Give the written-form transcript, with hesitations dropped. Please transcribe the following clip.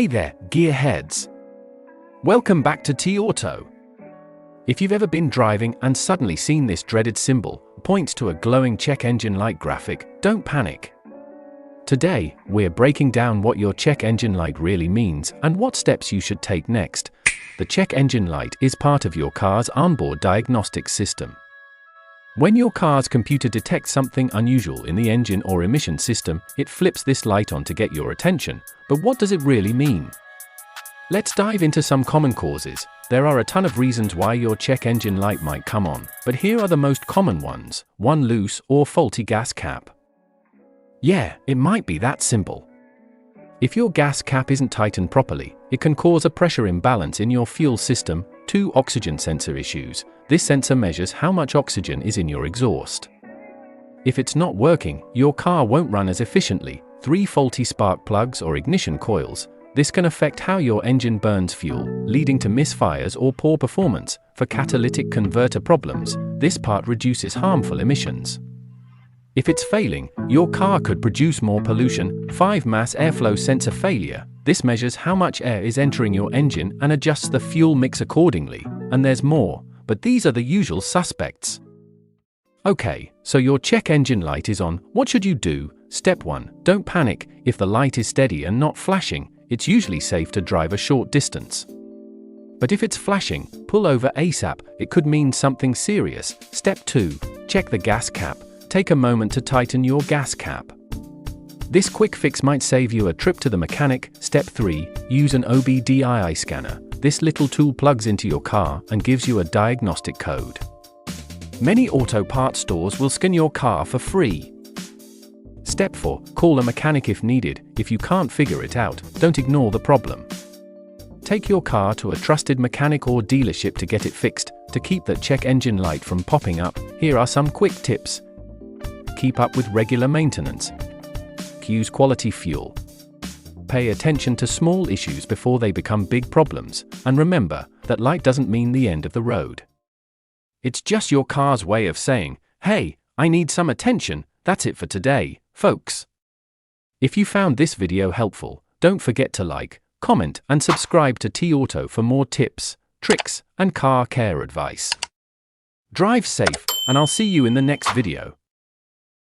Hey there, gearheads! Welcome back to T-Auto. If you've ever been driving and suddenly seen this dreaded symbol, points to a glowing check engine light graphic, don't panic. Today, we're breaking down what your check engine light really means and what steps you should take next. The check engine light is part of your car's onboard diagnostic system. When your car's computer detects something unusual in the engine or emission system, it flips this light on to get your attention. But what does it really mean? Let's dive into some common causes. There are a ton of reasons why your check engine light might come on, but here are the most common ones: 1. Loose or faulty gas cap. Yeah, it might be that simple. If your gas cap isn't tightened properly, it can cause a pressure imbalance in your fuel system. 2. Oxygen sensor issues. This sensor measures how much oxygen is in your exhaust. If it's not working, your car won't run as efficiently. 3. Faulty spark plugs or ignition coils. This can affect how your engine burns fuel, leading to misfires or poor performance. For catalytic converter problems, this part reduces harmful emissions. If it's failing, your car could produce more pollution. 5. Mass airflow sensor failure. This measures how much air is entering your engine and adjusts the fuel mix accordingly. And there's more, but these are the usual suspects. Okay, so your check engine light is on. What should you do? Step 1. Don't panic. If the light is steady and not flashing, it's usually safe to drive a short distance. But if it's flashing, pull over ASAP. It could mean something serious. Step 2. Check the gas cap. Take a moment to tighten your gas cap. This quick fix might save you a trip to the mechanic. Step 3. Use an OBDII scanner. This little tool plugs into your car and gives you a diagnostic code. Many auto parts stores will scan your car for free. Step 4. Call a mechanic if needed. If you can't figure it out, don't ignore the problem. Take your car to a trusted mechanic or dealership to get it fixed. To keep that check engine light from popping up, here are some quick tips. Keep up with regular maintenance. Use quality fuel. Pay attention to small issues before they become big problems, and remember that light doesn't mean the end of the road. It's just your car's way of saying, "Hey, I need some attention." That's it for today, folks. If you found this video helpful, don't forget to like, comment, and subscribe to T-Auto for more tips, tricks, and car care advice. Drive safe, and I'll see you in the next video.